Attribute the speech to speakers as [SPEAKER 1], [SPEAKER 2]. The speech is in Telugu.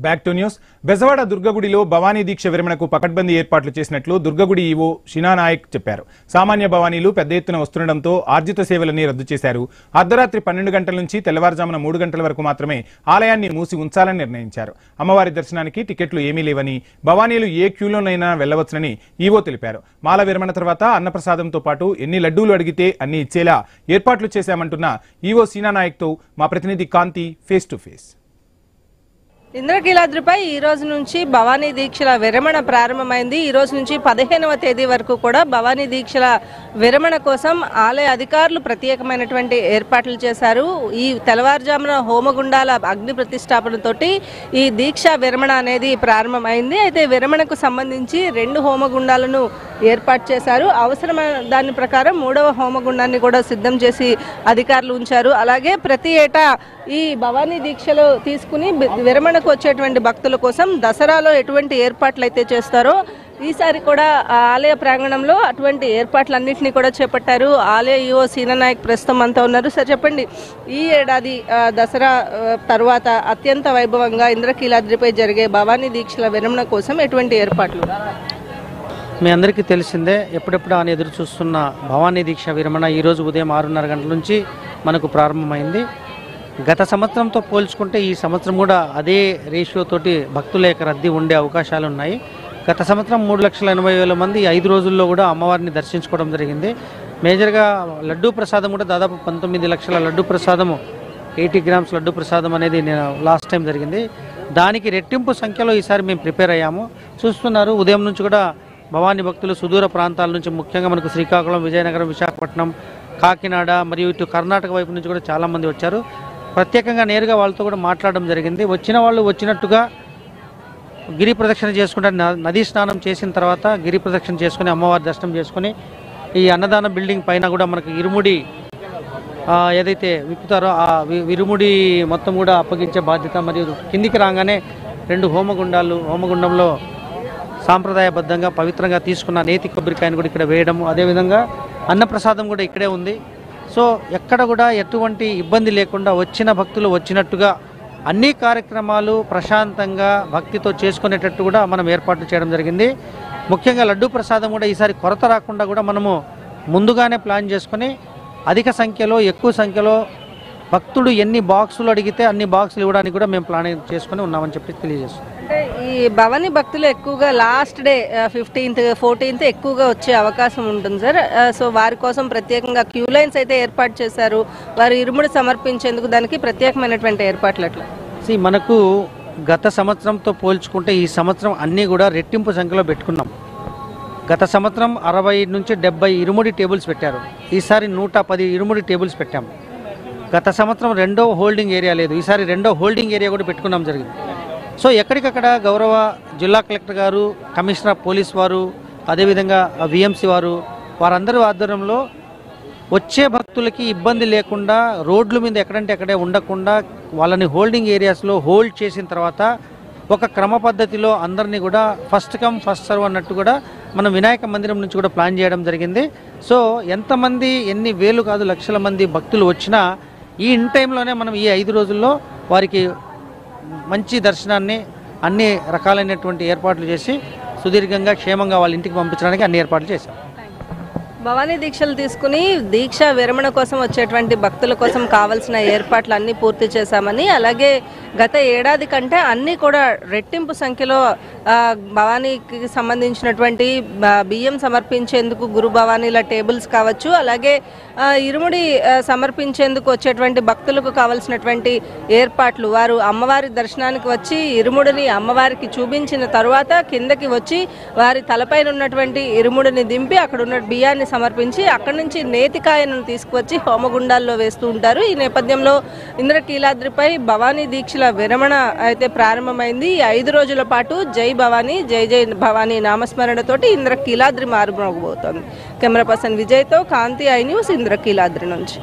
[SPEAKER 1] Back to news. బెజవాడ దుర్గగుడిలో భవానీ దీక్ష విరమణకు పకడ్బందీ ఏర్పాట్లు చేసినట్లు దుర్గగుడి ఈవో షీనా నాయక్ చెప్పారు. సామాన్య భవానీలు పెద్ద ఎత్తున వస్తుండటంతో ఆర్జిత సేవలన్నీ రద్దు చేశారు. అర్ధరాత్రి 12 గంటల నుంచి తెల్లవారుజామున 3 గంటల వరకు మాత్రమే ఆలయాన్ని మూసి ఉంచాలని నిర్ణయించారు. అమ్మవారి దర్శనానికి టికెట్లు ఏమీ లేవని, భవానీలు ఏ క్యూలోనైనా వెళ్లవచ్చునని ఈవో తెలిపారు. మాల విరమణ తర్వాత అన్నప్రసాదంతో పాటు ఎన్ని లడ్డూలు అడిగితే అన్ని ఇచ్చేలా ఏర్పాట్లు చేశామంటున్న ఈవో షీనా నాయక్తో మా ప్రతినిధి కాంతి ఫేస్ టు ఫేస్.
[SPEAKER 2] ఇంద్రకీలాద్రిపై ఈ రోజు నుంచి భవానీ దీక్షల విరమణ ప్రారంభమైంది. ఈ రోజు నుంచి 15వ తేదీ వరకు కూడా భవానీ దీక్షల విరమణ కోసం ఆలయ అధికారులు ప్రత్యేకమైనటువంటి ఏర్పాట్లు చేశారు. ఈ తెల్లవారుజామున హోమగుండాల అగ్ని ప్రతిష్టాపనతోటి ఈ దీక్ష విరమణ అనేది ప్రారంభమైంది. అయితే విరమణకు సంబంధించి 2 హోమగుండాలను ఏర్పాటు చేశారు. అవసరమైన దాని ప్రకారం 3వ హోమగుండాన్ని కూడా సిద్ధం చేసి అధికారులు ఉంచారు. అలాగే ప్రతి ఏటా ఈ భవానీ దీక్షలు తీసుకుని విరమణకు వచ్చేటువంటి భక్తుల కోసం దసరాలో ఎటువంటి ఏర్పాట్లు అయితే చేస్తారో ఈసారి కూడా ఆలయ ప్రాంగణంలో అటువంటి ఏర్పాట్లన్నింటినీ కూడా చేపట్టారు. ఆలయ ఈవో షీనా నాయక్ ప్రస్తుతం అంతా ఉన్నారు. సార్ చెప్పండి, ఈ ఏడాది దసరా తర్వాత అత్యంత వైభవంగా ఇంద్రకీలాద్రిపై జరిగే భవానీ దీక్షల విరమణ కోసం ఎటువంటి ఏర్పాట్లు?
[SPEAKER 3] మీ అందరికీ తెలిసిందే, ఎప్పుడెప్పుడు ఆయన ఎదురు చూస్తున్న భవానీ దీక్ష విరమణ ఈరోజు ఉదయం 6:30 గంటల నుంచి మనకు ప్రారంభమైంది. గత సంవత్సరంతో పోల్చుకుంటే ఈ సంవత్సరం కూడా అదే రేషియో తోటి భక్తుల యొక్క రద్దీ ఉండే అవకాశాలు ఉన్నాయి. గత సంవత్సరం 3,80,000 మంది 5 రోజుల్లో కూడా అమ్మవారిని దర్శించుకోవడం జరిగింది. మేజర్గా లడ్డూ ప్రసాదం కూడా దాదాపు 19 లక్షల లడ్డూ ప్రసాదము, 80 గ్రామ్స్ లడ్డూ ప్రసాదం అనేది లాస్ట్ టైం జరిగింది. దానికి రెట్టింపు సంఖ్యలో ఈసారి మేము ప్రిపేర్ అయ్యాము. చూస్తున్నారు, ఉదయం నుంచి కూడా భవానీ భక్తులు సుదూర ప్రాంతాల నుంచి, ముఖ్యంగా మనకు శ్రీకాకుళం, విజయనగరం, విశాఖపట్నం, కాకినాడ మరియు ఇటు కర్ణాటక వైపు నుంచి కూడా చాలామంది వచ్చారు. ప్రత్యేకంగా నేరుగా వాళ్ళతో కూడా మాట్లాడడం జరిగింది. వచ్చిన వాళ్ళు వచ్చినట్టుగా గిరి ప్రదక్షిణ చేసుకుంటే, నదీ స్నానం చేసిన తర్వాత గిరి ప్రదక్షిణ చేసుకుని అమ్మవారి దర్శనం చేసుకుని ఈ అన్నదాన బిల్డింగ్ పైన కూడా మనకు ఇరుముడి ఏదైతే విప్పుతారో ఆ ఇరుముడి మొత్తం కూడా అప్పగించే బాధ్యత, మరియు కిందికి రాగానే 2 హోమగుండంలో సాంప్రదాయబద్ధంగా పవిత్రంగా తీసుకున్న నేతి కొబ్బరికాయను కూడా ఇక్కడ వేయడము, అదేవిధంగా అన్నప్రసాదం కూడా ఇక్కడే ఉంది. సో ఎక్కడ కూడా ఎటువంటి ఇబ్బంది లేకుండా వచ్చిన భక్తులు వచ్చినట్టుగా అన్ని కార్యక్రమాలు ప్రశాంతంగా భక్తితో చేసుకునేటట్టు కూడా మనం ఏర్పాట్లు చేయడం జరిగింది. ముఖ్యంగా లడ్డూ ప్రసాదం కూడా ఈసారి కొరత రాకుండా కూడా మనము ముందుగానే ప్లాన్ చేసుకుని అధిక సంఖ్యలో, ఎక్కువ సంఖ్యలో భక్తుడు ఎన్ని బాక్సులు అడిగితే అన్ని బాక్సులు ఇవ్వడానికి కూడా మేము ప్లాన్ చేసుకుని ఉన్నామని చెప్పి తెలియజేస్తున్నాం.
[SPEAKER 2] అంటే ఈ భవానీ భక్తులు ఎక్కువగా లాస్ట్ డే 15th, 14th ఎక్కువగా వచ్చే అవకాశం ఉంటుంది సార్. సో వారి కోసం ప్రత్యేకంగా క్యూ లైన్స్ అయితే ఏర్పాటు చేశారు. వారు ఇరుముడి సమర్పించేందుకు దానికి ప్రత్యేకమైనటువంటి ఏర్పాట్లు అట్లా
[SPEAKER 3] మనకు గత సంవత్సరంతో పోల్చుకుంటే ఈ సంవత్సరం అన్నీ కూడా రెట్టింపు సంఖ్యలో పెట్టుకున్నాం. గత సంవత్సరం 60 నుంచి 70 ఇరుముడి టేబుల్స్ పెట్టారు. ఈసారి 110 ఇరుముడి టేబుల్స్ పెట్టాము. గత సంవత్సరం 2వ హోల్డింగ్ ఏరియా లేదు, ఈసారి 2వ హోల్డింగ్ ఏరియా కూడా పెట్టుకున్నాం జరిగింది. సో ఎక్కడికక్కడ గౌరవ జిల్లా కలెక్టర్ గారు, కమిషనర్ ఆఫ్ పోలీస్ వారు, అదేవిధంగా విఎంసీ వారందరూ ఆధ్వర్యంలో వచ్చే భక్తులకి ఇబ్బంది లేకుండా రోడ్ల మీద ఎక్కడంటే అక్కడే ఉండకుండా వాళ్ళని హోల్డింగ్ ఏరియాస్లో హోల్డ్ చేసిన తర్వాత ఒక క్రమ పద్ధతిలో అందరినీ కూడా ఫస్ట్ కమ్ ఫస్ట్ సర్వ్ అన్నట్టు కూడా మనం వినాయక మందిరం నుంచి కూడా ప్లాన్ చేయడం జరిగింది. సో ఎంతమంది, ఎన్ని వేలు కాదు లక్షల మంది భక్తులు వచ్చినా ఈ ఇన్ టైంలోనే మనం ఈ 5 రోజుల్లో వారికి మంచి దర్శనాన్ని అన్ని రకాలైనటువంటి ఏర్పాట్లు చేసి సుదీర్ఘంగా క్షేమంగా వాళ్ళ ఇంటికి పంపించడానికి అన్ని ఏర్పాట్లు చేశాం.
[SPEAKER 2] భవానీ దీక్షలు తీసుకుని దీక్ష విరమణ కోసం వచ్చేటువంటి భక్తుల కోసం కావాల్సిన ఏర్పాట్లు అన్నీ పూర్తి చేశామని, అలాగే గత ఏడాది కంటే అన్నీ కూడా రెట్టింపు సంఖ్యలో భవానీకి సంబంధించినటువంటి బియ్యం సమర్పించేందుకు గురు భవానీల టేబుల్స్ కావచ్చు, అలాగే ఇరుముడి సమర్పించేందుకు వచ్చేటువంటి భక్తులకు కావాల్సినటువంటి ఏర్పాట్లు, వారు అమ్మవారి దర్శనానికి వచ్చి ఇరుముడిని అమ్మవారికి చూపించిన తరువాత కిందకి వచ్చి వారి తలపైన ఉన్నటువంటి ఇరుముడిని దింపి అక్కడ ఉన్న బియ్యాన్ని సమర్పించి అక్కడి నుంచి నేతికాయను తీసుకువచ్చి హోమగుండాల్లో వేస్తూ ఉంటారు. ఈ నేపథ్యంలో ఇంద్రకీలాద్రిపై భవానీ దీక్షల విరమణ అయితే ప్రారంభమైంది. 5 రోజుల పాటు జై భవానీ, జై జై భవానీ నామస్మరణతోటి ఇంద్రకీలాద్రి మారుమోగబోతోంది. కెమెరా పర్సన్ విజయ్తో కాంతి, ఐ న్యూస్, ఇంద్రకీలాద్రి నుంచి.